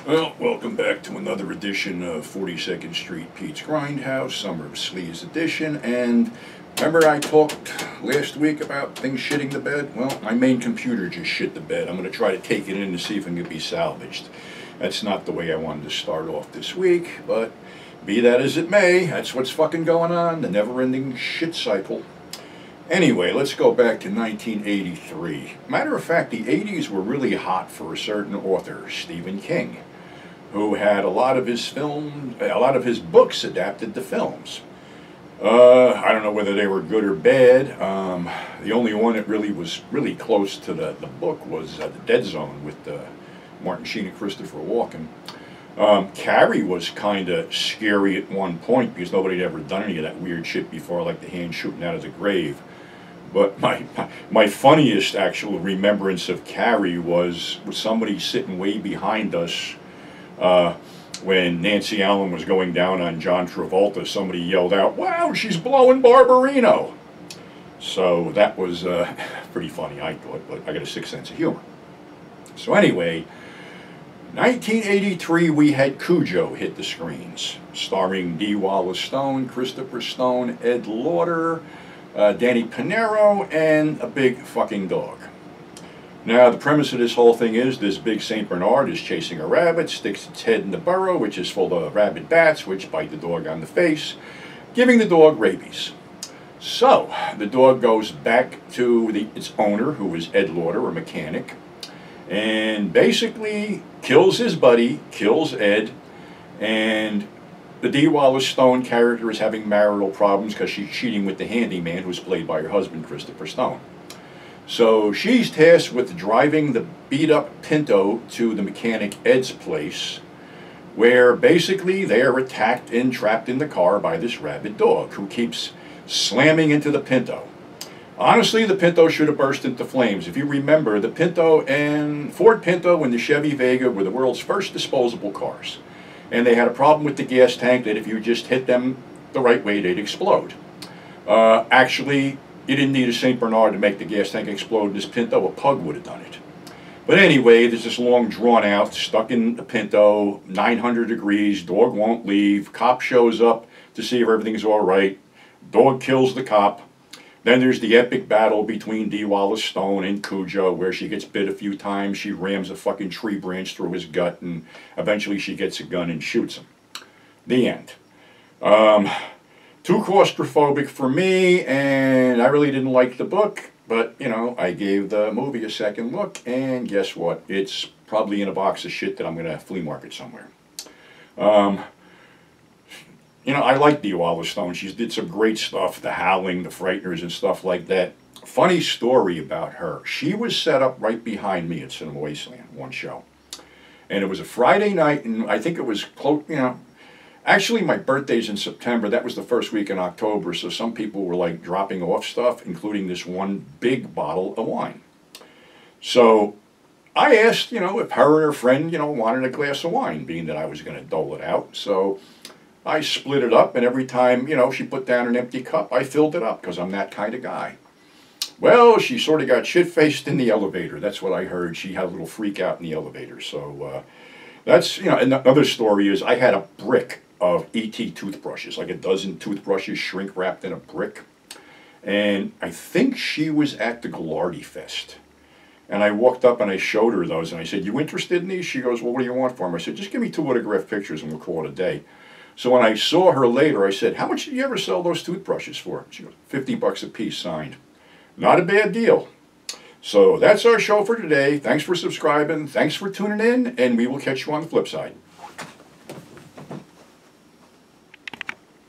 Well, welcome back to another edition of 42nd Street Pete's Grindhouse, Summer of Sleaze edition. And remember I talked last week about things shitting the bed? Well, my main computer just shit the bed. I'm going to try to take it in to see if it can be salvaged. That's not the way I wanted to start off this week, but be that as it may, that's what's fucking going on, the never-ending shit cycle. Anyway, let's go back to 1983. Matter of fact, the 80s were really hot for a certain author, Stephen King, who had a lot of his books adapted to films. I don't know whether they were good or bad. The only one that really was really close to the book was The Dead Zone with Martin Sheen and Christopher Walken. Carrie was kind of scary at one point because nobody had ever done any of that weird shit before, like the hand shooting out of the grave. But my funniest actual remembrance of Carrie was somebody sitting way behind us when Nancy Allen was going down on John Travolta. Somebody yelled out, "Wow, she's blowing Barbarino!" So that was pretty funny, I thought, but I got a sixth sense of humor. So anyway, 1983 we had Cujo hit the screens, starring Dee Wallace-Stone, Christopher Stone, Ed Lauter, Danny Pinero, and a big fucking dog. Now, the premise of this whole thing is this big St. Bernard is chasing a rabbit, sticks its head in the burrow, which is full of rabid bats, which bite the dog on the face, giving the dog rabies. So, the dog goes back to its owner, who is Ed Lauter, a mechanic, and basically kills his buddy, kills Ed, and the Dee Wallace-Stone character is having marital problems because she's cheating with the handyman, who's played by her husband, Christopher Stone. So she's tasked with driving the beat-up Pinto to the mechanic Ed's place, where basically they are attacked and trapped in the car by this rabid dog, who keeps slamming into the Pinto. Honestly, the Pinto should have burst into flames. If you remember, the Pinto and Ford Pinto and the Chevy Vega were the world's first disposable cars. And they had a problem with the gas tank that if you just hit them the right way, they'd explode. Actually, you didn't need a St. Bernard to make the gas tank explode. This Pinto, a pug would have done it. But anyway, there's this long drawn out, stuck in the Pinto, 900 degrees, dog won't leave, cop shows up to see if everything's all right, dog kills the cop. Then there's the epic battle between Dee Wallace-Stone and Cujo, where she gets bit a few times, she rams a fucking tree branch through his gut, and eventually she gets a gun and shoots him. The end. Too claustrophobic for me, and I really didn't like the book, but, you know, I gave the movie a second look, and guess what? It's probably in a box of shit that I'm going to flea market somewhere. You know, I like Dee Wallace-Stone. She did some great stuff, The Howling, The Frighteners, and stuff like that. Funny story about her. She was set up right behind me at Cinema Wasteland, one show. And it was a Friday night, and I think it was close, you know, actually my birthday's in September. That was the first week in October, so some people were like dropping off stuff, including this one big bottle of wine. So I asked, you know, if her and her friend, you know, wanted a glass of wine, being that I was going to dole it out. So I split it up, and every time, you know, she put down an empty cup, I filled it up, because I'm that kind of guy. Well, she sort of got shit-faced in the elevator. That's what I heard. She had a little freak out in the elevator. So that's, you know, and the other story is I had a brick of E.T. toothbrushes, like a dozen toothbrushes shrink-wrapped in a brick. And I think she was at the Gallardi Fest. And I walked up and I showed her those, and I said, "You interested in these?" She goes, "Well, what do you want for them?" I said, "Just give me 2 autographed pictures and we'll call it a day." So when I saw her later, I said, "How much did you ever sell those toothbrushes for?" She goes, $50 a piece, signed. Not a bad deal. So that's our show for today. Thanks for subscribing. Thanks for tuning in, and we will catch you on the flip side.